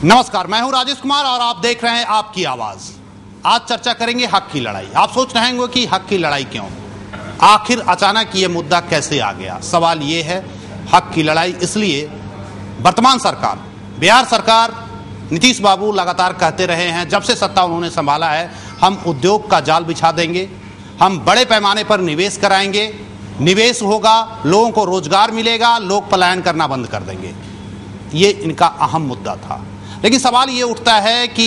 नमस्कार, मैं हूं राजेश कुमार और आप देख रहे हैं आपकी आवाज। आज चर्चा करेंगे हक की लड़ाई। आप सोच रहे होंगे कि हक की लड़ाई क्यों, आखिर अचानक ये मुद्दा कैसे आ गया। सवाल ये है, हक की लड़ाई इसलिए वर्तमान सरकार, बिहार सरकार, नीतीश बाबू लगातार कहते रहे हैं, जब से सत्ता उन्होंने संभाला है, हम उद्योग का जाल बिछा देंगे, हम बड़े पैमाने पर निवेश कराएंगे, निवेश होगा, लोगों को रोजगार मिलेगा, लोग पलायन करना बंद कर देंगे। ये इनका अहम मुद्दा था। लेकिन सवाल ये उठता है कि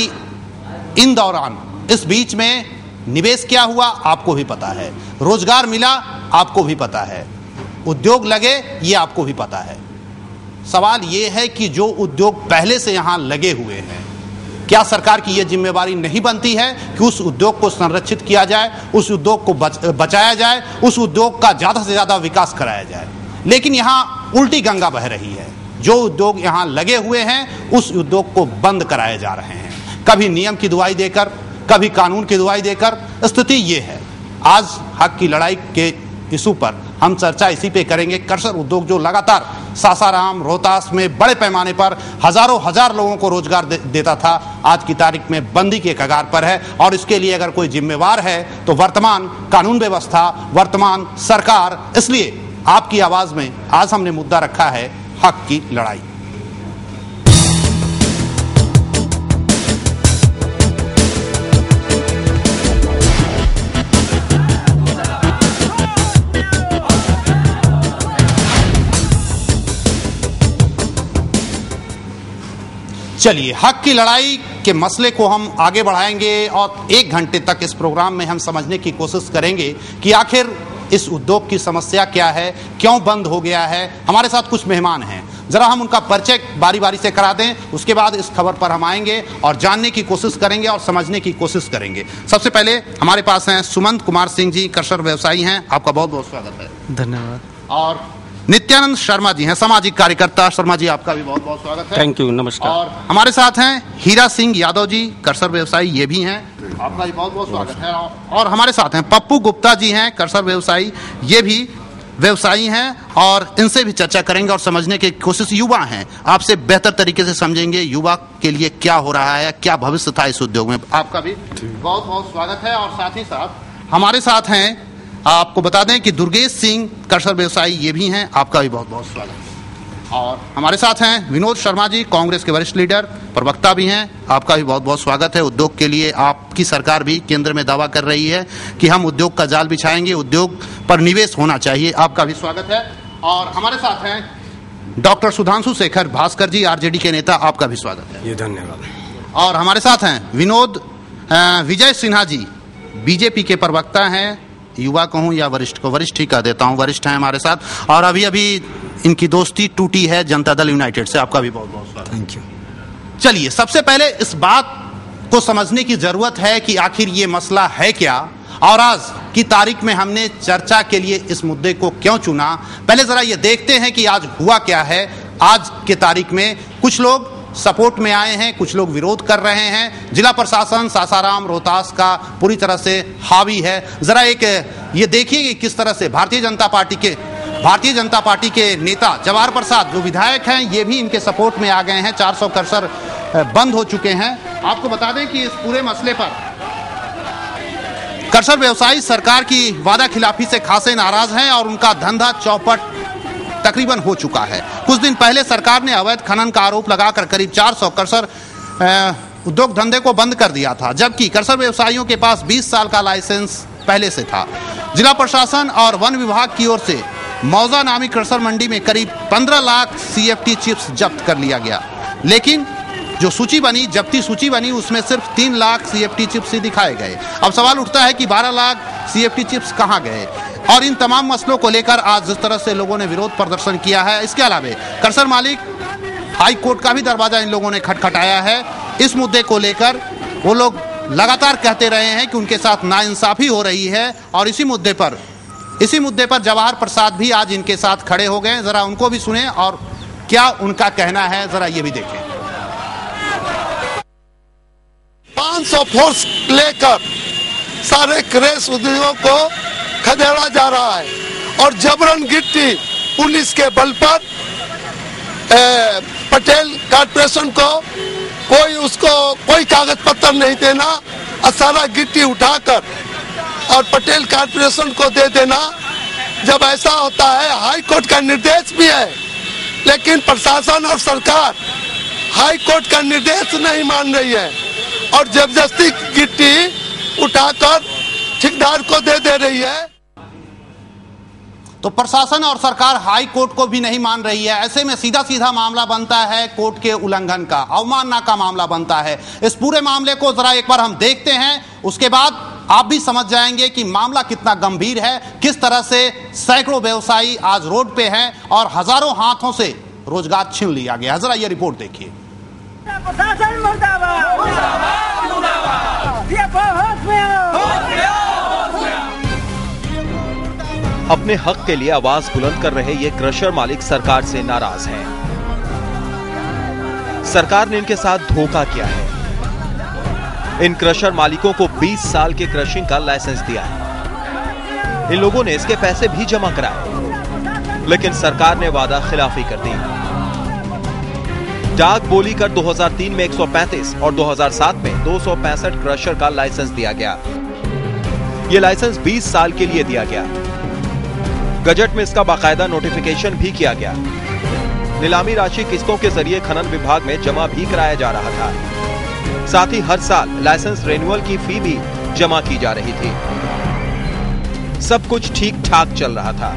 इन दौरान, इस बीच में निवेश क्या हुआ आपको भी पता है, रोजगार मिला आपको भी पता है, उद्योग लगे ये आपको भी पता है। सवाल ये है कि जो उद्योग पहले से यहां लगे हुए हैं, क्या सरकार की यह जिम्मेवारी नहीं बनती है कि उस उद्योग को संरक्षित किया जाए, उस उद्योग को बचाया जाए, उस उद्योग का ज्यादा से ज्यादा विकास कराया जाए। लेकिन यहां उल्टी गंगा बह रही है। जो उद्योग यहां लगे हुए हैं उस उद्योग को बंद कराए जा रहे हैं, कभी नियम की दुहाई देकर, कभी कानून की दुहाई देकर। स्थिति ये है। आज हक की लड़ाई के इशू पर हम चर्चा इसी पे करेंगे। कर्सर उद्योग जो लगातार सासाराम, रोहतास में बड़े पैमाने पर हजार लोगों को रोजगार देता था, आज की तारीख में बंदी के कगार पर है। और इसके लिए अगर कोई जिम्मेवार है तो वर्तमान कानून व्यवस्था, वर्तमान सरकार। इसलिए आपकी आवाज में आज हमने मुद्दा रखा है हक की लड़ाई। चलिए, हक की लड़ाई के मसले को हम आगे बढ़ाएंगे और 1 घंटे तक इस प्रोग्राम में हम समझने की कोशिश करेंगे कि आखिर इस उद्योग की समस्या क्या है, क्यों बंद हो गया है। हमारे साथ कुछ मेहमान हैं, जरा हम उनका परिचय बारी बारी से करा दें, उसके बाद इस खबर पर हम आएंगे और जानने की कोशिश करेंगे और समझने की कोशिश करेंगे। सबसे पहले हमारे पास हैं सुमंत कुमार सिंह जी, कर्सर व्यवसायी हैं, आपका बहुत बहुत स्वागत है। धन्यवाद। और नित्यानंद शर्मा जी हैं, सामाजिक कार्यकर्ता। शर्मा जी, आपका भी बहुत बहुत स्वागत है। थैंक यू, नमस्कार। और हमारे साथ हैं हीरा सिंह यादव जी, कर्सर व्यवसायी, ये भी हैं, आपका भी बहुत बहुत स्वागत है। और हमारे साथ हैं पप्पू गुप्ता जी हैं, कर्सर व्यवसायी, ये भी व्यवसायी हैं और इनसे भी चर्चा करेंगे और समझने की कोशिश। युवा हैं, आपसे बेहतर तरीके से समझेंगे युवा के लिए क्या हो रहा है, क्या भविष्य था इस उद्योग में। आपका भी बहुत बहुत स्वागत है। और साथ ही साथ हमारे साथ हैं, आपको बता दें कि दुर्गेश सिंह, कर्सर व्यवसायी, ये भी हैं, आपका भी बहुत बहुत स्वागत है। और हमारे साथ हैं विनोद शर्मा जी, कांग्रेस के वरिष्ठ लीडर, प्रवक्ता भी हैं, आपका भी बहुत बहुत स्वागत है। उद्योग के लिए आपकी सरकार भी केंद्र में दावा कर रही है कि हम उद्योग का जाल बिछाएंगे, उद्योग पर निवेश होना चाहिए, आपका भी स्वागत है। और हमारे साथ हैं डॉक्टर सुधांशु शेखर भास्कर जी, आरजेडी के नेता, आपका भी स्वागत है। ये धन्यवाद। और हमारे साथ हैं विजय सिन्हा जी, बीजेपी के प्रवक्ता हैं, युवा कहूं या वरिष्ठ को, वरिष्ठ ही कह देता हूं, वरिष्ठ हैं हमारे साथ। और अभी इनकी दोस्ती टूटी है जनता दल यूनाइटेड से, आपका भी बहुत बहुत स्वागत। Thank you. चलिए, सबसे पहले इस बात को समझने की जरूरत है कि आखिर ये मसला है क्या और आज की तारीख में हमने चर्चा के लिए इस मुद्दे को क्यों चुना। पहले जरा ये देखते हैं कि आज हुआ क्या है। आज के तारीख में कुछ लोग सपोर्ट में आए हैं, कुछ लोग विरोध कर रहे हैं। जिला प्रशासन सासाराम, रोहतास का पूरी तरह से हावी है। जरा एक ये देखिए कि किस तरह से भारतीय जनता पार्टी के नेता जवाहर प्रसाद, जो विधायक हैं, ये भी इनके सपोर्ट में आ गए हैं। 400 कर्सर बंद हो चुके हैं। आपको बता दें कि इस पूरे मसले पर कर्सर व्यवसायी सरकार की वादा खिलाफी से खासे नाराज हैं और उनका धंधा चौपट तकरीबन हो चुका है। कुछ दिन पहले सरकार ने अवैध खनन का आरोप लगाकर करीब 400 कर्सर उद्योग धंधे को बंद कर दिया था, जबकि कर्सर व्यवसायियों के पास 20 साल का लाइसेंस पहले से था। जिला प्रशासन और वन विभाग की ओर से मौजा नामी कर्सर मंडी में करीब 15 लाख CFT चिप्स जब्त कर लिया गया। लेकिन जो जब्ती सूची बनी, उसमें सिर्फ 3 लाख CFT चिप्स ही दिखाए गए। अब सवाल उठता है कि 12 लाख CFT चिप्स कहाँ गए। और इन तमाम मसलों को लेकर आज जिस तरह से लोगों ने विरोध प्रदर्शन किया है, इसके अलावा कर्सर मालिक हाई कोर्ट का भी दरवाजा इन लोगों ने खटखटाया है। इस मुद्दे को लेकर वो लोग लगातार कहते रहे हैं कि उनके साथ नाइंसाफी हो रही है और इसी मुद्दे पर जवाहर प्रसाद भी आज इनके साथ खड़े हो गए। जरा उनको भी सुने और क्या उनका कहना है, जरा ये भी देखें। 500 फोर्स लेकर सारे क्रेश उद्योगों को खदेड़ा जा रहा है और जबरन गिट्टी पुलिस के बल पर पटेल कॉर्पोरेशन को कोई उसको कोई कागज पत्र नहीं देना और सारा गिट्टी उठाकर और पटेल कॉर्पोरेशन को दे देना। जब ऐसा होता है, हाई कोर्ट का निर्देश भी है, लेकिन प्रशासन और सरकार हाई कोर्ट का निर्देश नहीं मान रही है और जबरदस्ती गिट्टी उठाकर ठेकेदार को दे रही है। तो प्रशासन और सरकार हाई कोर्ट को भी नहीं मान रही है। ऐसे में सीधा सीधा मामला बनता है कोर्ट के उल्लंघन का, अवमानना का मामला बनता है। इस पूरे मामले को जरा एक बार हम देखते हैं, उसके बाद आप भी समझ जाएंगे कि मामला कितना गंभीर है, किस तरह से सैकड़ों व्यवसायी आज रोड पे हैं और हजारों हाथों से रोजगार छीन लिया गया। जरा ये रिपोर्ट देखिए। अपने हक के लिए आवाज बुलंद कर रहे ये क्रशर मालिक सरकार से नाराज हैं। सरकार ने इनके साथ धोखा किया है। इन क्रशर मालिकों को 20 साल के क्रशिंग का लाइसेंस दिया है। इन लोगों ने इसके पैसे भी जमा कराए, लेकिन सरकार ने वादा खिलाफी कर दी। डाक बोली कर 2003 में 135 और 2007 में 265 क्रशर का लाइसेंस दिया गया। यह लाइसेंस 20 साल के लिए दिया गया। गजट में इसका बाकायदा नोटिफिकेशन भी किया गया। नीलामी राशि किस्तों के जरिए खनन विभाग में जमा भी कराया जा रहा था। साथ ही हर साल लाइसेंस रिन्यूअल की फी भी जमा की जा रही थी। सब कुछ ठीक ठाक चल रहा था,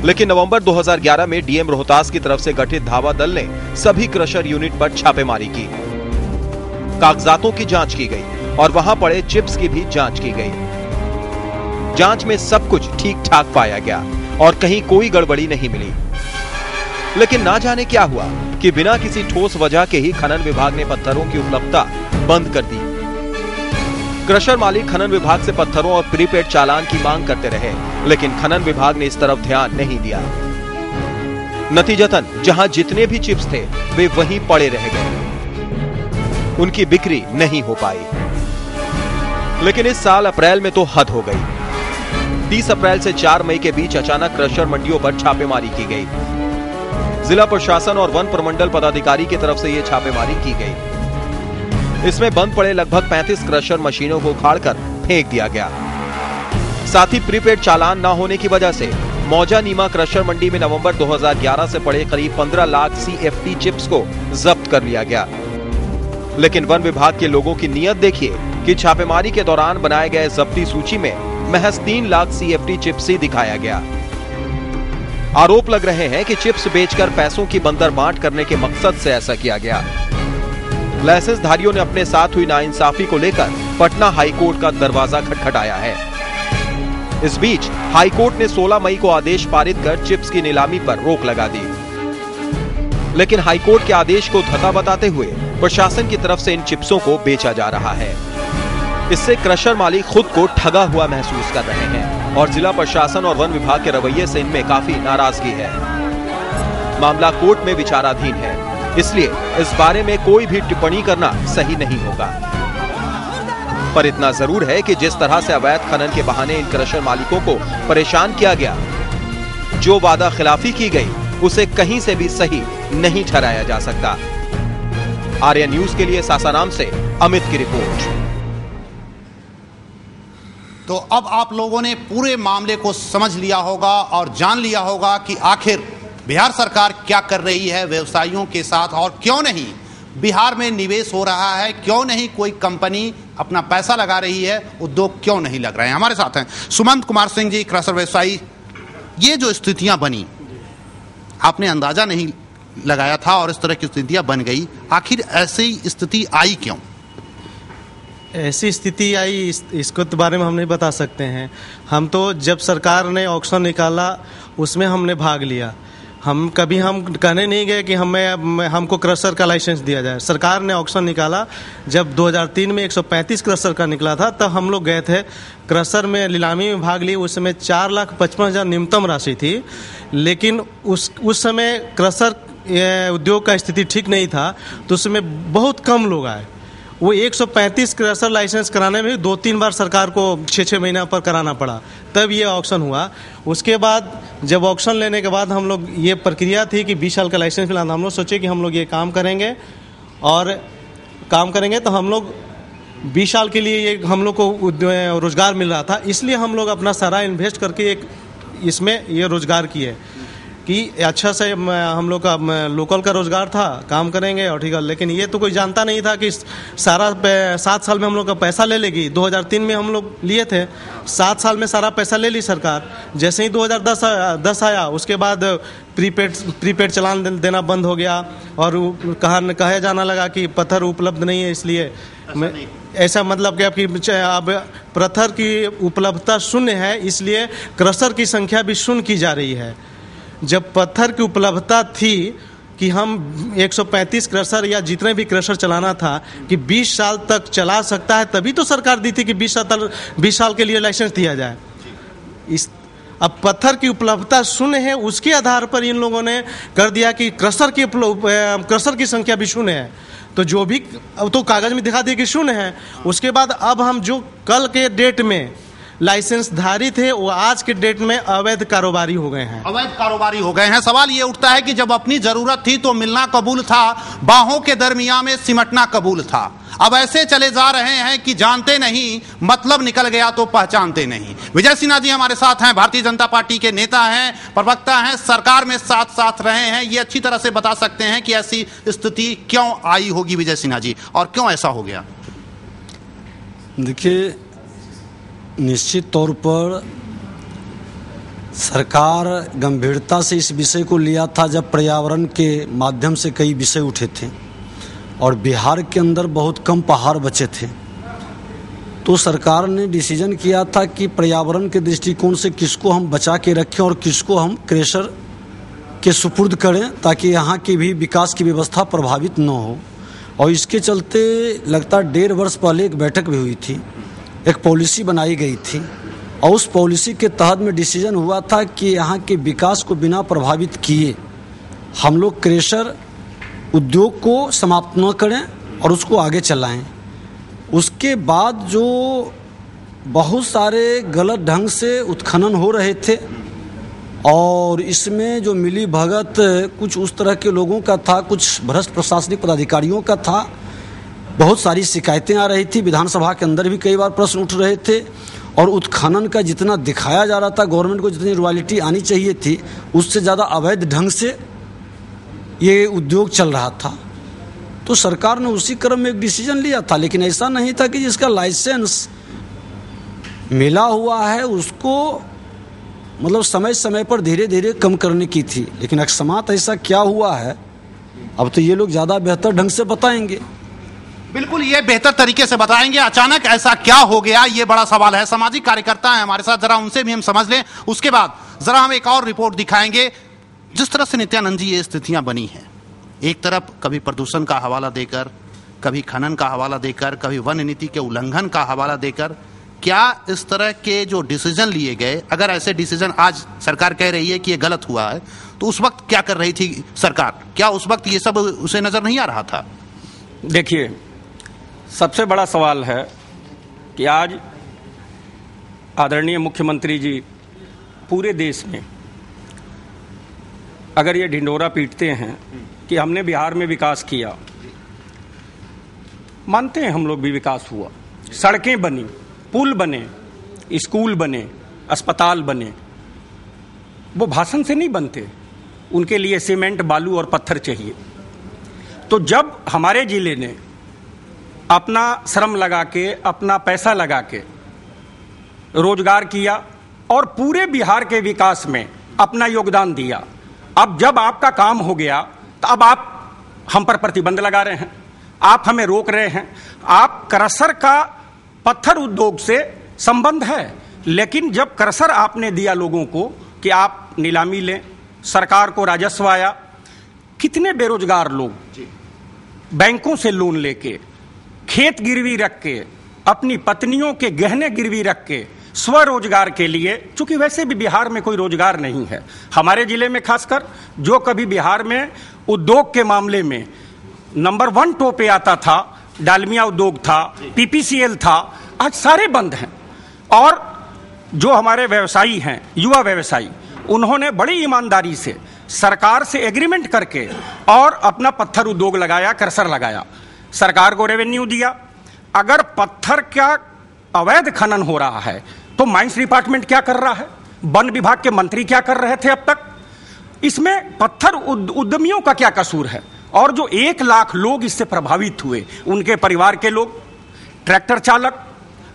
लेकिन नवंबर 2011 में डीएम रोहतास की तरफ से गठित धावा दल ने सभी क्रशर यूनिट पर छापेमारी की। कागजातों की जांच की गई और वहां पड़े चिप्स की भी जांच की गई। जांच में सब कुछ ठीक ठाक पाया गया और कहीं कोई गड़बड़ी नहीं मिली। लेकिन ना जाने क्या हुआ कि बिना किसी ठोस वजह के ही खनन विभाग ने पत्थरों की उपलब्धता बंद कर दी। क्रशर मालिक खनन विभाग से पत्थरों और प्रीपेड चालान की मांग करते रहे, लेकिन खनन विभाग ने इस तरफ ध्यान नहीं दिया। नतीजतन जहां जितने भी चिप्स थे वे वहीं पड़े रह गए। उनकी बिक्री नहीं हो पाई। लेकिन इस साल अप्रैल में तो हद हो गई। 30 अप्रैल से 4 मई के बीच अचानक क्रशर मंडियों पर छापेमारी की गई। जिला प्रशासन और वन प्रमंडल पदाधिकारी की तरफ से यह छापेमारी की गई। इसमें बंद पड़े लगभग 35 क्रशर मशीनों को उखाड़कर फेंक दिया गया। साथ ही प्रीपेड चालान न होने की वजह से मौजा नीमा क्रशर मंडी में नवंबर 2011 से पड़े करीब 15 लाख CFT चिप्स को जब्त कर लिया गया। लेकिन वन विभाग के लोगों की नीयत देखिए कि छापेमारी के दौरान बनाए गए जब्ती सूची में महज 3 लाख CFT चिप्स ही दिखाया गया। आरोप लग रहे हैं कि चिप्स बेचकर पैसों की बंदर बांट करने के मकसद से ऐसा किया गया। लाइसेंस धारियों ने अपने साथ हुई नाइंसाफी को लेकर पटना हाईकोर्ट का दरवाजा खटखटाया है। इस बीच हाईकोर्ट ने 16 मई को आदेश पारित कर चिप्स की नीलामी पर रोक लगा दी। लेकिन हाईकोर्ट के आदेश को धता बताते हुए प्रशासन की तरफ से इन चिप्सों को बेचा जा रहा है। इससे क्रशर मालिक खुद को ठगा हुआ महसूस कर रहे हैं और जिला प्रशासन और वन विभाग के रवैये से इनमें काफी नाराजगी है। मामला कोर्ट में विचाराधीन है, इसलिए इस बारे में कोई भी टिप्पणी करना सही नहीं होगा। पर इतना जरूर है कि जिस तरह से अवैध खनन के बहाने इन क्रशर मालिकों को परेशान किया गया, जो वादा खिलाफी की गई, उसे कहीं से भी सही नहीं ठहराया जा सकता। आर्या न्यूज के लिए सासाराम से अमित की रिपोर्ट। तो अब आप लोगों ने पूरे मामले को समझ लिया होगा और जान लिया होगा कि आखिर बिहार सरकार क्या कर रही है व्यवसायियों के साथ और क्यों नहीं बिहार में निवेश हो रहा है, क्यों नहीं कोई कंपनी अपना पैसा लगा रही है, उद्योग क्यों नहीं लग रहे हैं। हमारे साथ हैं सुमंत कुमार सिंह जी, क्रशर व्यवसायी। ये जो स्थितियां बनी, आपने अंदाजा नहीं लगाया था और इस तरह की स्थितियां बन गई, आखिर ऐसी स्थिति आई क्यों? ऐसी स्थिति आई इसको तो बारे में हम नहीं बता सकते हैं। हम तो जब सरकार ने ऑक्शन निकाला उसमें हमने भाग लिया। हम कहने नहीं गए कि हमको क्रशर का लाइसेंस दिया जाए। सरकार ने ऑक्शन निकाला, जब 2003 में 135 क्रशर का निकला था, तब हम लोग गए थे क्रशर में, नीलामी में भाग लिए। उस समय 4,55,000 न्यूनतम राशि थी, लेकिन उस समय क्रशर उद्योग का स्थिति ठीक नहीं था, तो उसमें बहुत कम लोग आए। वो 135 क्रशर लाइसेंस कराने में 2-3 बार सरकार को 6-6 महीना पर कराना पड़ा, तब ये ऑक्शन हुआ। उसके बाद जब ऑक्शन लेने के बाद हम लोग, ये प्रक्रिया थी कि 20 साल का लाइसेंस मिला, हम लोग सोचे कि हम लोग ये काम करेंगे और काम करेंगे तो हम लोग 20 साल के लिए ये हम लोग को रोजगार मिल रहा था, इसलिए हम लोग अपना सारा इन्वेस्ट करके एक इसमें ये रोजगार किए कि अच्छा से हम लोग का लोकल का रोजगार था, काम करेंगे और ठीक है। लेकिन ये तो कोई जानता नहीं था कि सारा 7 साल में हम लोग का पैसा ले लेगी। 2003 में हम लोग लिए थे, 7 साल में सारा पैसा ले ली सरकार। जैसे ही 2010 आया उसके बाद प्रीपेड चलान देना बंद हो गया और कहा जाना लगा कि पत्थर उपलब्ध नहीं है, इसलिए ऐसा मतलब कि अब पत्थर की उपलब्धता शून्य है, इसलिए क्रशर की संख्या भी शून्य की जा रही है। जब पत्थर की उपलब्धता थी कि हम 135 क्रशर या जितने भी क्रशर चलाना था कि 20 साल तक चला सकता है, तभी तो सरकार दी थी कि 20 साल के लिए लाइसेंस दिया जाए। अब पत्थर की उपलब्धता शून्य है, उसके आधार पर इन लोगों ने कर दिया कि क्रशर की संख्या भी शून्य है, तो जो भी तो कागज में दिखा दिया कि शून्य है। उसके बाद अब हम जो कल के डेट में लाइसेंस धारी थे वो आज के डेट में अवैध कारोबारी हो गए हैं। अवैध कारोबारी हो गए हैं। सवाल ये उठता है कि जब अपनी जरूरत थी तो मिलना कबूल था, बाहों के दरमियान में सिमटना कबूल था। अब ऐसे चले जा रहे हैं कि जानते नहीं, मतलब निकल गया तो पहचानते नहीं। विजय सिन्हा जी हमारे साथ हैं, भारतीय जनता पार्टी के नेता हैं, प्रवक्ता हैं, सरकार में साथ रहे हैं। ये अच्छी तरह से बता सकते हैं कि ऐसी स्थिति क्यों आई होगी विजय सिन्हा जी, और क्यों ऐसा हो गया? देखिए, निश्चित तौर पर सरकार गंभीरता से इस विषय को लिया था जब पर्यावरण के माध्यम से कई विषय उठे थे और बिहार के अंदर बहुत कम पहाड़ बचे थे, तो सरकार ने डिसीजन किया था कि पर्यावरण के दृष्टिकोण से किसको हम बचा के रखें और किसको हम क्रशर के सुपुर्द करें ताकि यहाँ की भी विकास की व्यवस्था प्रभावित न हो। और इसके चलते लगता 1.5 वर्ष पहले एक बैठक भी हुई थी, एक पॉलिसी बनाई गई थी और उस पॉलिसी के तहत में डिसीजन हुआ था कि यहाँ के विकास को बिना प्रभावित किए हम लोग क्रशर उद्योग को समाप्त न करें और उसको आगे चलाएं। उसके बाद जो बहुत सारे गलत ढंग से उत्खनन हो रहे थे और इसमें जो मिली भगत कुछ उस तरह के लोगों का था, कुछ भ्रष्ट प्रशासनिक पदाधिकारियों का था, बहुत सारी शिकायतें आ रही थी। विधानसभा के अंदर भी कई बार प्रश्न उठ रहे थे और उत्खनन का जितना दिखाया जा रहा था, गवर्नमेंट को जितनी रॉयल्टी आनी चाहिए थी उससे ज़्यादा अवैध ढंग से ये उद्योग चल रहा था। तो सरकार ने उसी क्रम में एक डिसीजन लिया था, लेकिन ऐसा नहीं था कि जिसका लाइसेंस मिला हुआ है उसको मतलब समय समय पर धीरे धीरे कम करने की थी। लेकिन अकस्मात ऐसा क्या हुआ है अब तो ये लोग ज़्यादा बेहतर ढंग से बताएंगे। बिल्कुल, ये बेहतर तरीके से बताएंगे। अचानक ऐसा क्या हो गया, ये बड़ा सवाल है। सामाजिक कार्यकर्ता हैं हमारे साथ, जरा उनसे भी हम समझ लें। उसके बाद जरा हम एक और रिपोर्ट दिखाएंगे। जिस तरह से नित्यानंद जी ये स्थितियां बनी हैं, एक तरफ कभी प्रदूषण का हवाला देकर, कभी खनन का हवाला देकर, कभी वन नीति के उल्लंघन का हवाला देकर, क्या इस तरह के जो डिसीजन लिए गए, अगर ऐसे डिसीजन आज सरकार कह रही है कि ये गलत हुआ है, तो उस वक्त क्या कर रही थी सरकार? क्या उस वक्त ये सब उसे नजर नहीं आ रहा था? देखिए, सबसे बड़ा सवाल है कि आज आदरणीय मुख्यमंत्री जी पूरे देश में अगर ये ढिंढोरा पीटते हैं कि हमने बिहार में विकास किया, मानते हैं हम लोग भी विकास हुआ, सड़कें बनी, पुल बने, स्कूल बने, अस्पताल बने, वो भाषण से नहीं बनते, उनके लिए सीमेंट, बालू और पत्थर चाहिए। तो जब हमारे जिले ने अपना श्रम लगा के, अपना पैसा लगा के रोजगार किया और पूरे बिहार के विकास में अपना योगदान दिया, अब जब आपका काम हो गया तो अब आप हम पर प्रतिबंध लगा रहे हैं, आप हमें रोक रहे हैं। आप क्रशर का पत्थर उद्योग से संबंध है, लेकिन जब क्रशर आपने दिया लोगों को कि आप नीलामी लें, सरकार को राजस्व आया, कितने बेरोजगार लोग बैंकों से लोन लेके, खेत गिरवी रख के, अपनी पत्नियों के गहने गिरवी रख के स्वरोजगार के लिए, चूंकि वैसे भी बिहार में कोई रोजगार नहीं है, हमारे जिले में खासकर जो कभी बिहार में उद्योग के मामले में नंबर 1 टॉप पे आता था, डालमिया उद्योग था, पीपीसीएल था, आज सारे बंद हैं। और जो हमारे व्यवसायी हैं, युवा व्यवसायी, उन्होंने बड़ी ईमानदारी से सरकार से एग्रीमेंट करके और अपना पत्थर उद्योग लगाया, क्रशर लगाया। सरकार को रेवेन्यू दिया। अगर पत्थर का अवैध खनन हो रहा है तो माइंस डिपार्टमेंट क्या कर रहा है, वन विभाग के मंत्री क्या कर रहे थे अब तक? इसमें पत्थर उद्यमियों का क्या कसूर है? और जो 1 लाख लोग इससे प्रभावित हुए, उनके परिवार के लोग, ट्रैक्टर चालक,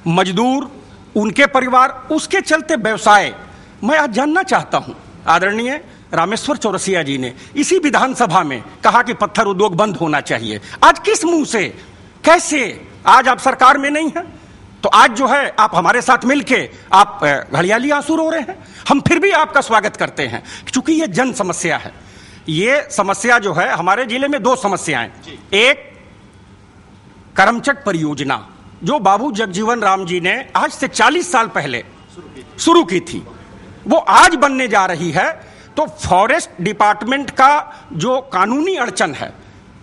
मजदूर, उनके परिवार, उसके चलते व्यवसाय। मैं आज जानना चाहता हूं, आदरणीय रामेश्वर चौरसिया जी ने इसी विधानसभा में कहा कि पत्थर उद्योग बंद होना चाहिए। आज किस मुंह से, कैसे? आज आप सरकार में नहीं है तो आज जो है आप हमारे साथ मिलके आप घड़ियाली आंसू रो रहे हैं। हम फिर भी आपका स्वागत करते हैं क्योंकि ये जन समस्या है। ये समस्या जो है, हमारे जिले में 2 समस्याएं, एक करमचट परियोजना जो बाबू जगजीवन राम जी ने आज से 40 साल पहले शुरू की थी, वो आज बनने जा रही है। तो फॉरेस्ट डिपार्टमेंट का जो कानूनी अड़चन है,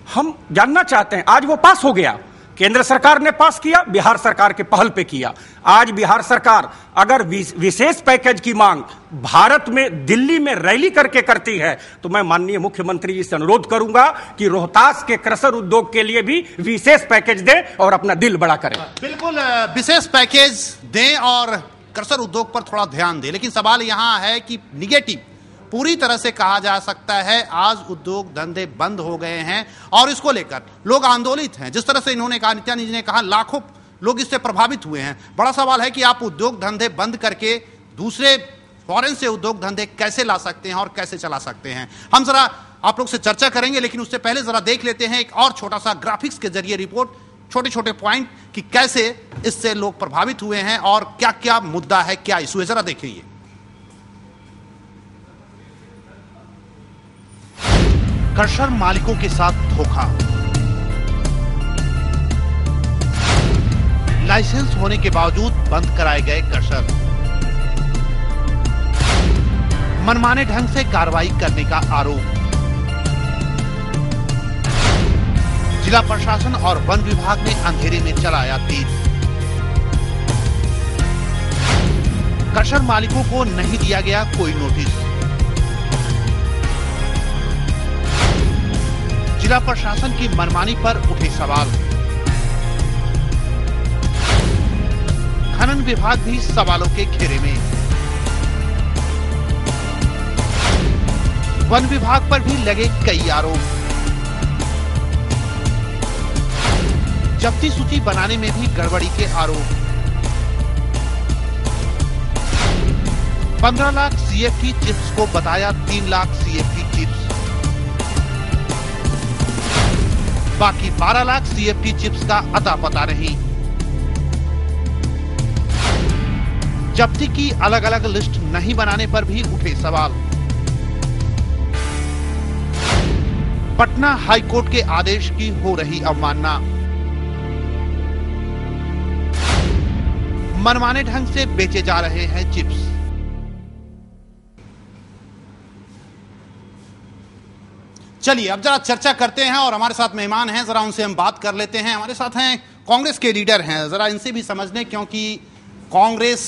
हम जानना चाहते हैं। आज वो पास हो गया, केंद्र सरकार ने पास किया, बिहार सरकार के पहल पे किया। आज बिहार सरकार अगर विशेष पैकेज की मांग भारत में, दिल्ली में रैली करके करती है तो मैं माननीय मुख्यमंत्री जी से अनुरोध करूंगा कि रोहतास के क्रशर उद्योग के लिए भी विशेष पैकेज दें और अपना दिल बड़ा करें। बिल्कुल विशेष पैकेज दें और क्रशर उद्योग पर थोड़ा ध्यान दें। लेकिन सवाल यहां है कि निगेटिव पूरी तरह से कहा जा सकता है आज उद्योग धंधे बंद हो गए हैं और इसको लेकर लोग आंदोलित हैं। जिस तरह से इन्होंने कहा, नित्यानंद जी ने कहा, लाखों लोग इससे प्रभावित हुए हैं। बड़ा सवाल है कि आप उद्योग धंधे बंद करके दूसरे फॉरेन से उद्योग धंधे कैसे ला सकते हैं और कैसे चला सकते हैं। हम जरा आप लोग से चर्चा करेंगे, लेकिन उससे पहले जरा देख लेते हैं एक और छोटा सा ग्राफिक्स के जरिए रिपोर्ट, छोटे छोटे पॉइंट कि कैसे इससे लोग प्रभावित हुए हैं और क्या क्या मुद्दा है, क्या इशू है। जरा देखिए, क्रशर मालिकों के साथ धोखा, लाइसेंस होने के बावजूद बंद कराए गए क्रशर, मनमाने ढंग से कार्रवाई करने का आरोप, जिला प्रशासन और वन विभाग ने अंधेरे में चलाया तीर, क्रशर मालिकों को नहीं दिया गया कोई नोटिस, जिला प्रशासन की मनमानी पर उठे सवाल, खनन विभाग भी सवालों के घेरे में, वन विभाग पर भी लगे कई आरोप, जब्ती सूची बनाने में भी गड़बड़ी के आरोप, 15 लाख सीएफटी चिप्स को बताया 3 लाख सीएफटी चिप्स, बाकी 12 लाख सीएफटी चिप्स का अता पता नहीं, जब्ती की अलग अलग लिस्ट नहीं बनाने पर भी उठे सवाल, पटना हाईकोर्ट के आदेश की हो रही अवमानना, मनमाने ढंग से बेचे जा रहे हैं चिप्स। चलिए अब जरा चर्चा करते हैं और हमारे साथ मेहमान हैं, जरा उनसे हम बात कर लेते हैं। हमारे साथ हैं कांग्रेस के लीडर हैं, जरा इनसे भी समझने, क्योंकि कांग्रेस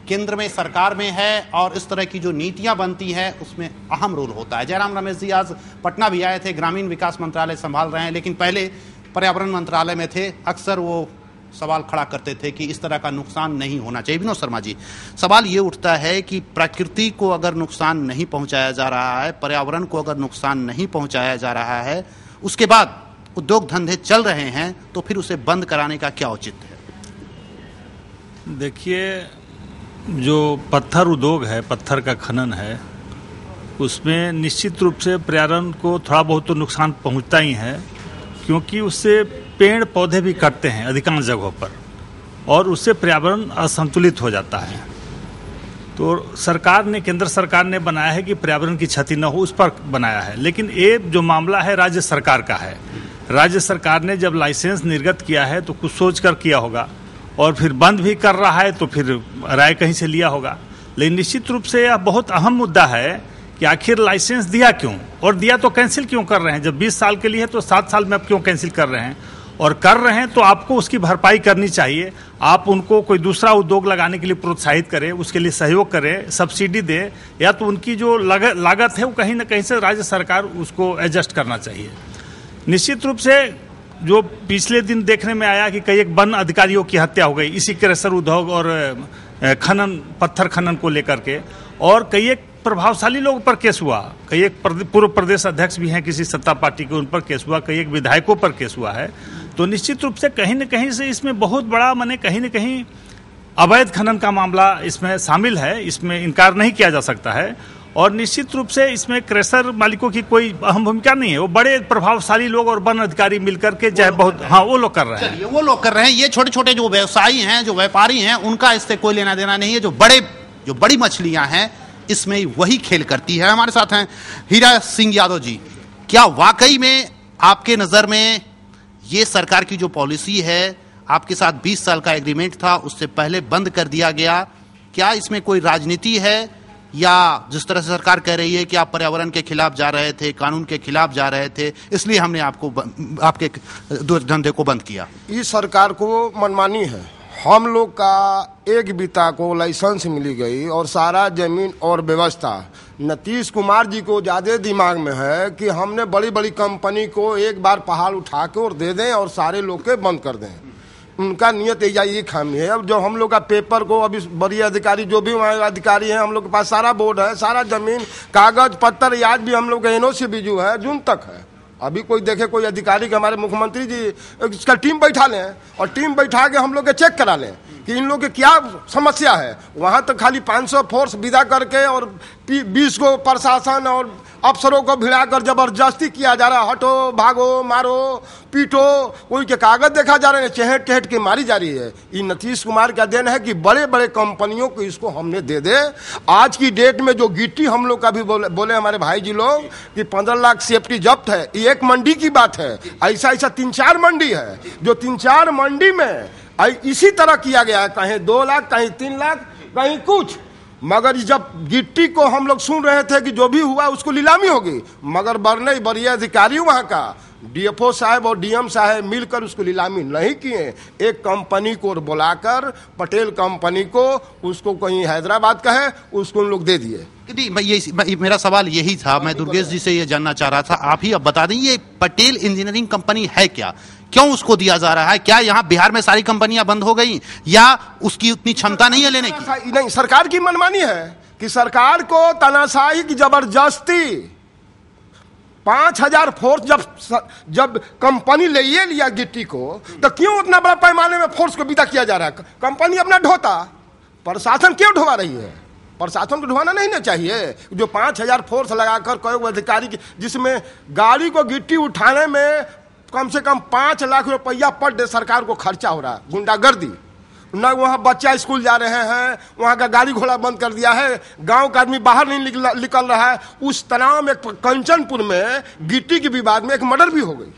केंद्र में सरकार में है और इस तरह की जो नीतियां बनती है उसमें अहम रोल होता है। जयराम रमेश जी आज पटना भी आए थे, ग्रामीण विकास मंत्रालय संभाल रहे हैं, लेकिन पहले पर्यावरण मंत्रालय में थे। अक्सर वो सवाल खड़ा करते थे कि इस तरह का नुकसान नहीं होना चाहिए। विनोद शर्मा जी, सवाल ये उठता है कि प्रकृति को अगर नुकसान नहीं पहुंचाया जा रहा है, पर्यावरण को अगर नुकसान नहीं पहुंचाया जा रहा है, उसके बाद उद्योग धंधे चल रहे हैं, तो फिर उसे बंद कराने का क्या औचित्य है? देखिए, जो पत्थर उद्योग है, पत्थर का खनन है, उसमें निश्चित रूप से पर्यावरण को थोड़ा बहुत तो नुकसान पहुंचता ही है, क्योंकि उससे पेड़ पौधे भी कटते हैं अधिकांश जगहों पर और उससे पर्यावरण असंतुलित हो जाता है। तो सरकार ने, केंद्र सरकार ने बनाया है कि पर्यावरण की क्षति न हो, उस पर बनाया है। लेकिन ये जो मामला है राज्य सरकार का है। राज्य सरकार ने जब लाइसेंस निर्गत किया है तो कुछ सोच कर किया होगा, और फिर बंद भी कर रहा है तो फिर राय कहीं से लिया होगा। लेकिन निश्चित रूप से यह बहुत अहम मुद्दा है कि आखिर लाइसेंस दिया क्यों, और दिया तो कैंसिल क्यों कर रहे हैं? जब 20 साल के लिए है तो 7 साल में आप क्यों कैंसिल कर रहे हैं? और कर रहे हैं तो आपको उसकी भरपाई करनी चाहिए। आप उनको कोई दूसरा उद्योग लगाने के लिए प्रोत्साहित करें, उसके लिए सहयोग करें, सब्सिडी दें, या तो उनकी जो लागत है वो कहीं ना कहीं से राज्य सरकार उसको एडजस्ट करना चाहिए। निश्चित रूप से जो पिछले दिन देखने में आया कि कई एक वन अधिकारियों की हत्या हो गई इसी क्रेशर उद्योग और खनन पत्थर खनन को लेकर के, और कई एक प्रभावशाली लोगों पर केस हुआ, कई एक पूर्व प्रदेश अध्यक्ष भी हैं किसी सत्ता पार्टी के, उन पर केस हुआ, कई एक विधायकों पर केस हुआ है। तो निश्चित रूप से कहीं न कहीं से इसमें बहुत बड़ा माने कहीं न कहीं अवैध खनन का मामला इसमें शामिल है, इसमें इनकार नहीं किया जा सकता है। और निश्चित रूप से इसमें क्रेशर मालिकों की कोई अहम भूमिका नहीं है, वो बड़े प्रभावशाली लोग और वन अधिकारी मिलकर के चाहे बहुत वो लोग कर रहे हैं। वो लोग कर रहे हैं, ये छोटे छोटे जो व्यवसायी हैं, जो व्यापारी हैं, उनका इससे कोई लेना देना नहीं है। जो बड़ी मछलियां हैं इसमें वही खेल करती है। हमारे साथ हैं हीरा सिंह यादव जी। क्या वाकई में आपके नजर में ये सरकार की जो पॉलिसी है, आपके साथ 20 साल का एग्रीमेंट था उससे पहले बंद कर दिया गया, क्या इसमें कोई राजनीति है, या जिस तरह से सरकार कह रही है कि आप पर्यावरण के खिलाफ जा रहे थे, कानून के खिलाफ जा रहे थे, इसलिए हमने आपके धंधे को बंद किया? इस सरकार को मनमानी है। हम लोग का एक बिता को लाइसेंस मिली गई और सारा जमीन और व्यवस्था नीतीश कुमार जी को ज्यादा दिमाग में है कि हमने बड़ी बड़ी कंपनी को एक बार पहाड़ उठा के और दे दें और सारे लोग के बंद कर दें। उनका नियत यही खामी है। अब जो हम लोग का पेपर को अभी बड़ी अधिकारी जो भी वहाँ अधिकारी हैं, हम लोग के पास सारा बोर्ड है, सारा जमीन कागज पत्तर आज भी हम लोग का NOC बीजू है, जून तक है। अभी कोई देखे कोई अधिकारी के, हमारे मुख्यमंत्री जी इसका टीम बैठा लें और टीम बैठा के हम लोग के चेक करा लें कि इन लोग के क्या समस्या है। वहाँ तो खाली 500 फोर्स विदा करके और 20 को प्रशासन और अफसरों को भिड़ाकर जबरदस्ती किया जा रहा है। हटो, भागो, मारो, पीटो, कोई के कागज देखा जा रहे हैं, चहट चहट के मारी जा रही है। ये नीतीश कुमार का देन है कि बड़े बड़े कंपनियों को इसको हमने दे दे। आज की डेट में जो गिट्टी हम लोग का भी बोले हमारे भाई जी लोग कि 15 लाख सेफ्टी जब्त है, ये एक मंडी की बात है। ऐसा 3-4 मंडी है, जो 3-4 मंडी में इसी तरह किया गया है, कहीं 2 लाख, कहीं 3 लाख, कहीं कुछ। मगर जब गिट्टी को हम लोग सुन रहे थे कि जो भी हुआ उसको नीलामी होगी, मगर बड़े अधिकारी वहां का DFO साहब और DM साहब मिलकर उसको नीलामी नहीं किए। एक कंपनी को बुलाकर, पटेल कंपनी को, उसको कहीं हैदराबाद का है, उसको उन लोग दे दिए। मेरा सवाल यही था, मैं दुर्गेश जी से ये जानना चाह रहा था, आप ही अब बता दें ये पटेल इंजीनियरिंग कंपनी है क्या, क्यों उसको दिया जा रहा है? क्या यहाँ बिहार में सारी कंपनियां बंद हो गई या उसकी उतनी क्षमता नहीं है लेने की? नहीं, सरकार की मनमानी है कि सरकार को तानाशाही की जबरदस्ती 5000 फोर्स जब कंपनी ले लिया गिट्टी को, तो क्यों उतना बड़ा पैमाने में फोर्स को विदा किया जा रहा है? कंपनी अपना ढोता, प्रशासन क्यों ढोवा रही है? प्रशासन को ढोवाना नहीं ना चाहिए। जो 5000 फोर्स लगाकर कोई अधिकारी की, जिसमें गाड़ी को गिट्टी उठाने में कम से कम 5 लाख रुपया पर डे सरकार को खर्चा हो रहा है। गुंडागर्दी न, वहाँ बच्चा स्कूल जा रहे हैं, वहाँ का गाड़ी घोड़ा बंद कर दिया है, गांव का आदमी बाहर नहीं निकल रहा है। उस तनाव में कंचनपुर में गिट्टी के विवाद में एक मर्डर भी हो गई।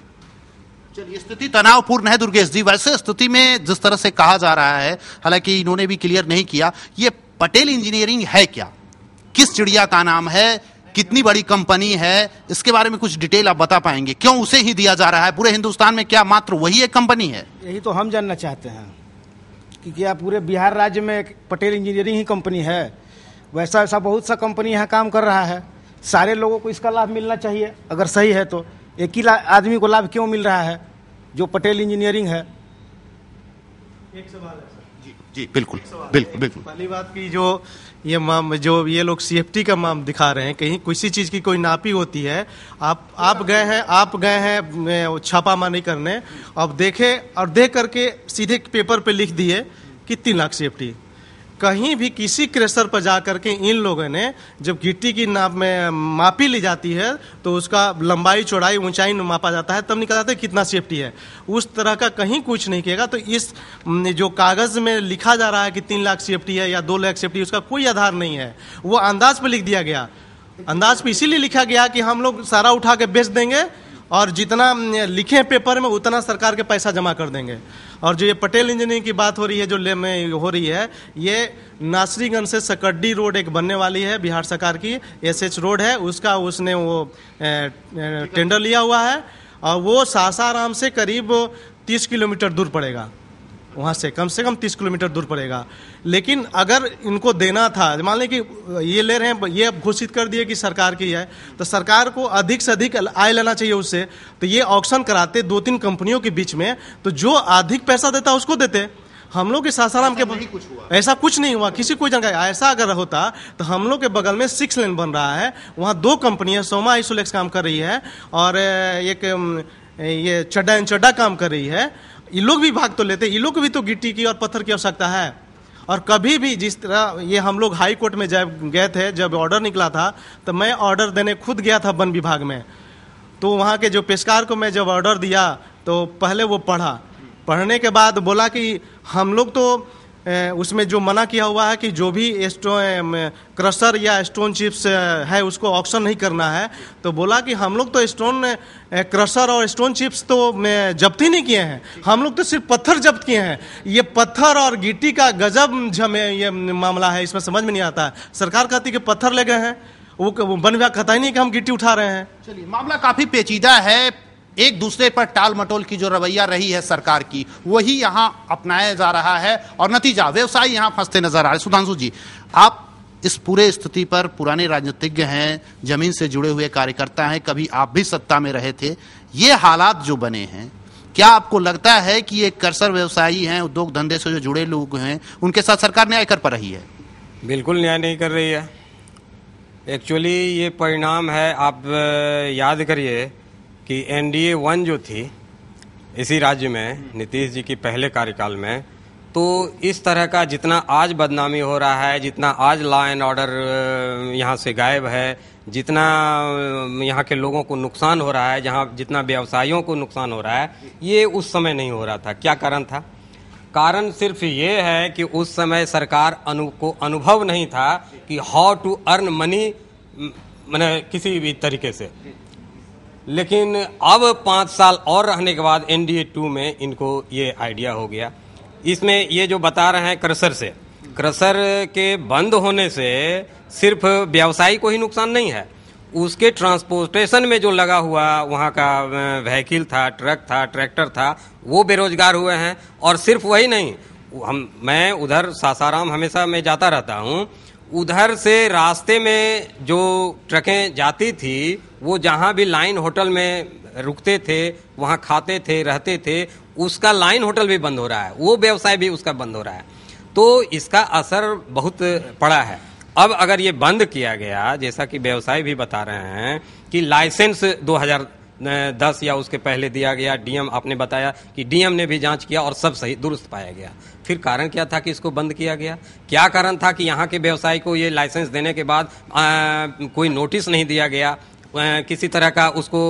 चलिए, स्थिति तनावपूर्ण है दुर्गेश जी। वैसे स्थिति में जिस तरह से कहा जा रहा है, हालांकि इन्होंने भी क्लियर नहीं किया, ये पटेल इंजीनियरिंग है क्या, किस चिड़िया का नाम है, कितनी बड़ी कंपनी है, इसके बारे में कुछ डिटेल आप बता पाएंगे? क्यों उसे ही दिया जा रहा है? पूरे हिंदुस्तान में क्या मात्र वही एक कंपनी है? यही तो हम जानना चाहते हैं कि क्या पूरे बिहार राज्य में पटेल इंजीनियरिंग ही कंपनी है? वैसा बहुत सा कंपनी यहाँ काम कर रहा है। सारे लोगों को इसका लाभ मिलना चाहिए। अगर सही है तो एक ही आदमी को लाभ क्यों मिल रहा है जो पटेल इंजीनियरिंग है? एक सवाल है जी बिल्कुल बिल्कुल। पहली बात की जो ये लोग CFT का माम दिखा रहे हैं, कहीं किसी चीज की कोई नापी होती है, आप गए हैं छापामारी करने, अब देखे और देख करके सीधे पेपर पे लिख दिए कि 3 लाख CFT। कहीं भी किसी क्रेशर पर जा करके इन लोगों ने जब गिट्टी की नाप में मापी ली जाती है तो उसका लंबाई, चौड़ाई, ऊंचाई मापा जाता है, तब निकल जाता है कितना CFT है। उस तरह का कहीं कुछ नहीं किएगा। तो इस जो कागज में लिखा जा रहा है कि 3 लाख CFT है या 2 लाख CFT, उसका कोई आधार नहीं है। वो अंदाज पे लिख दिया गया। अंदाज पे इसीलिए लिखा गया कि हम लोग सारा उठा के बेच देंगे और जितना लिखे पेपर में उतना सरकार के पैसा जमा कर देंगे। और जो ये पटेल इंजीनियरिंग की बात हो रही है, जो हो रही है, ये नासरीगंज से सकड्डी रोड एक बनने वाली है, बिहार सरकार की SH रोड है, उसका उसने वो टेंडर लिया हुआ है और वो सासाराम से करीब 30 किलोमीटर दूर पड़ेगा। वहाँ से कम 30 किलोमीटर दूर पड़ेगा। लेकिन अगर इनको देना था, मान लें कि ये ले रहे हैं, ये घोषित कर दिए कि सरकार की है, तो सरकार को अधिक से अधिक आय लेना चाहिए उससे। तो ये ऑक्शन कराते 2-3 कंपनियों के बीच में, तो जो अधिक पैसा देता उसको देते। हम लोग के सासाराम के ऐसा कुछ नहीं हुआ, किसी कोई जानकारी। ऐसा अगर होता तो हम लोग के बगल में 6 लेन बन रहा है, वहाँ 2 कंपनियां सोमा आइसोलेक्स काम कर रही है और एक ये चड्डा काम कर रही है। ये लोग भी भाग तो लेते, ये लोग को भी तो गिट्टी की और पत्थर की आवश्यकता है। और कभी भी जिस तरह ये हम लोग हाई कोर्ट में जब गए थे, जब ऑर्डर निकला था, तो मैं ऑर्डर देने खुद गया था वन विभाग में। तो वहाँ के जो पेशकार को मैं जब ऑर्डर दिया तो पहले वो पढ़ने के बाद बोला कि हम लोग तो उसमें जो मना किया हुआ है कि जो भी क्रशर या स्टोन चिप्स है उसको ऑक्शन नहीं करना है। तो बोला कि हम लोग तो स्टोन क्रशर और स्टोन चिप्स तो जब्त ही नहीं किए हैं, हम लोग तो सिर्फ पत्थर जब्त किए हैं। ये पत्थर और गिट्टी का गजब ये मामला है, इसमें समझ में नहीं आता है। सरकार कहती कि पत्थर ले गए हैं, वो वन विभाग कहता ही नहीं कि हम गिट्टी उठा रहे हैं। चलिए, मामला काफी पेचीदा है। एक दूसरे पर टाल मटोल की जो रवैया रही है सरकार की, वही यहां अपनाया जा रहा है और नतीजा व्यवसायी यहां फंसते नजर आ रहे हैं। सुधांशु जी, आप इस पूरे स्थिति पर पुराने राजनीतिज्ञ हैं, जमीन से जुड़े हुए कार्यकर्ता हैं, कभी आप भी सत्ता में रहे थे। ये हालात जो बने हैं, क्या आपको लगता है कि ये क्रशर व्यवसायी हैं, उद्योग धंधे से जो जुड़े लोग हैं, उनके साथ सरकार न्याय कर पा रही है? बिल्कुल न्याय नहीं कर रही है। एक्चुअली ये परिणाम है, आप याद करिए कि एनडीए 1 जो थी इसी राज्य में नीतीश जी की पहले कार्यकाल में, तो इस तरह का जितना आज बदनामी हो रहा है, जितना आज लॉ एंड ऑर्डर यहाँ से गायब है, जितना यहाँ के लोगों को नुकसान हो रहा है, जहाँ जितना व्यवसायियों को नुकसान हो रहा है, ये उस समय नहीं हो रहा था। क्या कारण था? कारण सिर्फ ये है कि उस समय सरकार को अनुभव नहीं था कि हाउ टू अर्न मनी, मैंने किसी भी तरीके से। लेकिन अब 5 साल और रहने के बाद एनडीए 2 में इनको ये आइडिया हो गया। इसमें ये जो बता रहे हैं क्रशर के बंद होने से सिर्फ व्यवसायी को ही नुकसान नहीं है, उसके ट्रांसपोर्टेशन में जो लगा हुआ वहाँ का व्हीकल था, ट्रक था, ट्रैक्टर था, वो बेरोजगार हुए हैं। और सिर्फ वही नहीं, मैं उधर सासाराम हमेशा मैं जाता रहता हूँ, उधर से रास्ते में जो ट्रकें जाती थी, वो जहाँ भी लाइन होटल में रुकते थे, वहाँ खाते थे, रहते थे, उसका लाइन होटल भी बंद हो रहा है, वो व्यवसाय भी उसका बंद हो रहा है। तो इसका असर बहुत पड़ा है। अब अगर ये बंद किया गया, जैसा कि व्यवसाय भी बता रहे हैं कि लाइसेंस 2010 या उसके पहले दिया गया, डीएम आपने बताया कि डीएम ने भी जांच किया और सब सही दुरुस्त पाया गया। फिर कारण क्या था कि इसको बंद किया गया? क्या कारण था कि यहाँ के व्यवसायी को ये लाइसेंस देने के बाद कोई नोटिस नहीं दिया गया, किसी तरह का उसको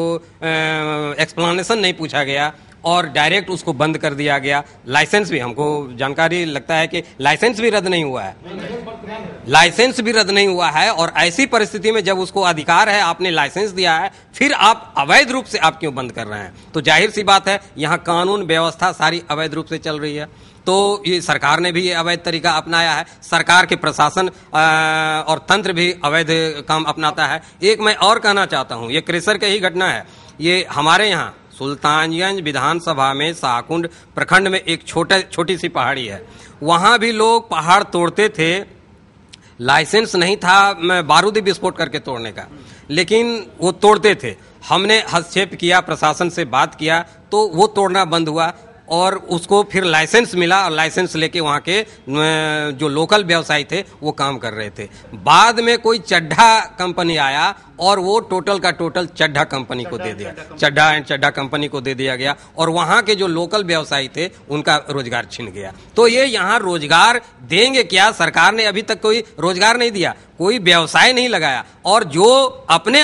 एक्सप्लेनेशन नहीं पूछा गया और डायरेक्ट उसको बंद कर दिया गया। लाइसेंस भी, हमको जानकारी लगता है कि लाइसेंस भी रद्द नहीं हुआ है, लाइसेंस भी रद्द नहीं हुआ है। और ऐसी परिस्थिति में जब उसको अधिकार है, आपने लाइसेंस दिया है, फिर आप अवैध रूप से आप क्यों बंद कर रहे हैं? तो जाहिर सी बात है, यहाँ कानून व्यवस्था सारी अवैध रूप से चल रही है। तो ये सरकार ने भी ये अवैध तरीका अपनाया है, सरकार के प्रशासन और तंत्र भी अवैध काम अपनाता है। एक मैं और कहना चाहता हूँ, ये क्रशर की ही घटना है। ये हमारे यहाँ सुल्तानगंज विधानसभा में शाहकुंड प्रखंड में एक छोटी सी पहाड़ी है, वहाँ भी लोग पहाड़ तोड़ते थे। लाइसेंस नहीं था बारूदी विस्फोट करके तोड़ने का, लेकिन वो तोड़ते थे। हमने हस्तक्षेप किया, प्रशासन से बात किया, तो वो तोड़ना बंद हुआ और उसको फिर लाइसेंस मिला और लाइसेंस लेके वहाँ के जो लोकल व्यवसायी थे वो काम कर रहे थे। बाद में कोई चड्ढा कंपनी आया और वो टोटल का टोटल चड्ढा कंपनी को दे दिया, चड्ढा कंपनी को दे दिया गया और वहाँ के जो लोकल व्यवसायी थे उनका रोजगार छिन गया। तो ये यहाँ रोजगार देंगे क्या? सरकार ने अभी तक कोई रोजगार नहीं दिया, कोई व्यवसाय नहीं लगाया और जो अपने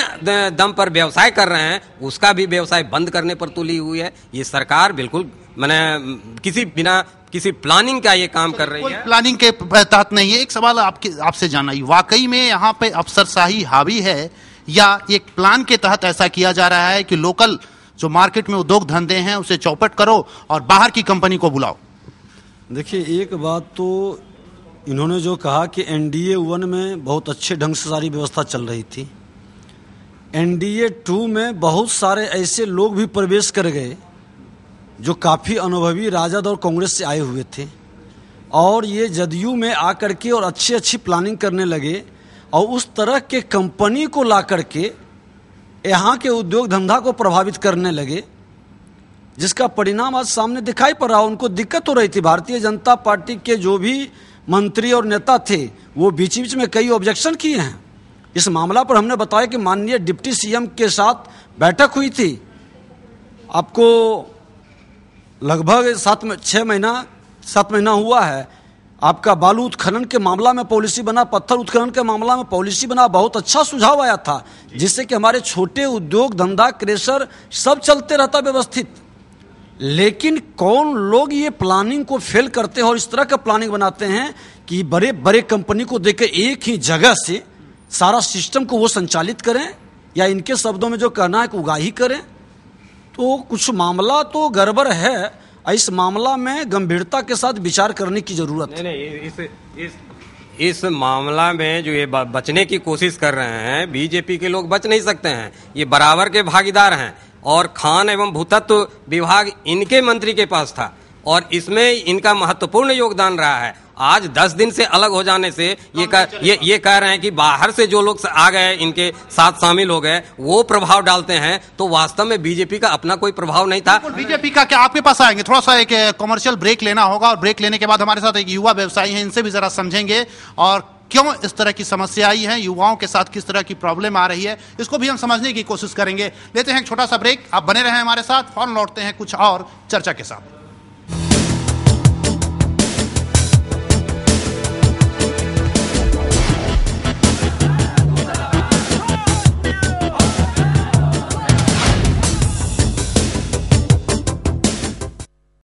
दम पर व्यवसाय कर रहे हैं उसका भी व्यवसाय बंद करने पर तुली हुई है। ये सरकार बिल्कुल किसी प्लानिंग का ये काम कर रही है, प्लानिंग के तहत नहीं है। एक सवाल आपसे जानना ही, वाकई में यहाँ पे अफसरशाही हावी है या एक प्लान के तहत ऐसा किया जा रहा है कि लोकल जो मार्केट में उद्योग धंधे हैं उसे चौपट करो और बाहर की कंपनी को बुलाओ? देखिए, एक बात तो इन्होंने जो कहा कि एनडीए 1 में बहुत अच्छे ढंग से सारी व्यवस्था चल रही थी, एनडीए 2 में बहुत सारे ऐसे लोग भी प्रवेश कर गए जो काफ़ी अनुभवी राजद और कांग्रेस से आए हुए थे, और ये जदयू में आकर के और अच्छी अच्छी प्लानिंग करने लगे और उस तरह के कंपनी को ला करके यहाँ के उद्योग धंधा को प्रभावित करने लगे, जिसका परिणाम आज सामने दिखाई पड़ रहा। उनको दिक्कत हो रही थी। भारतीय जनता पार्टी के जो भी मंत्री और नेता थे वो बीच बीच में कई ऑब्जेक्शन किए हैं इस मामला पर। हमने बताया कि माननीय डिप्टी सीएम के साथ बैठक हुई थी, आपको लगभग 7 महीना हुआ है। आपका बालू उत्खनन के मामला में पॉलिसी बना, पत्थर उत्खनन के मामला में पॉलिसी बना, बहुत अच्छा सुझाव आया था, जिससे कि हमारे छोटे उद्योग धंधा क्रेशर सब चलते रहता व्यवस्थित। लेकिन कौन लोग ये प्लानिंग को फेल करते हैं और इस तरह का प्लानिंग बनाते हैं कि बड़े बड़े कंपनी को देकर एक ही जगह से सारा सिस्टम को वो संचालित करें, या इनके शब्दों में जो कहना है कि उगाही करें। तो कुछ मामला तो गड़बड़ है। इस मामला में गंभीरता के साथ विचार करने की जरूरत है। नहीं, इस मामला में जो ये बचने की कोशिश कर रहे हैं, बीजेपी के लोग बच नहीं सकते हैं। ये बराबर के भागीदार हैं और खान एवं भूतत्व विभाग इनके मंत्री के पास था और इसमें इनका महत्वपूर्ण योगदान रहा है। आज 10 दिन से अलग हो जाने से ये कह रहे हैं कि बाहर से जो लोग आ गए, इनके साथ शामिल हो गए, वो प्रभाव डालते हैं। तो वास्तव में बीजेपी का अपना कोई प्रभाव नहीं था। बीजेपी का क्या, आपके पास आएंगे, थोड़ा सा एक कमर्शियल ब्रेक लेना होगा और ब्रेक लेने के बाद हमारे साथ एक युवा व्यवसायी हैं, इनसे भी जरा समझेंगे और क्यों इस तरह की समस्या आई है, युवाओं के साथ किस तरह की प्रॉब्लम आ रही है, इसको भी हम समझने की कोशिश करेंगे। लेते हैं एक छोटा सा ब्रेक, आप बने रहें हमारे साथ, फौरन लौटते हैं कुछ और चर्चा के साथ।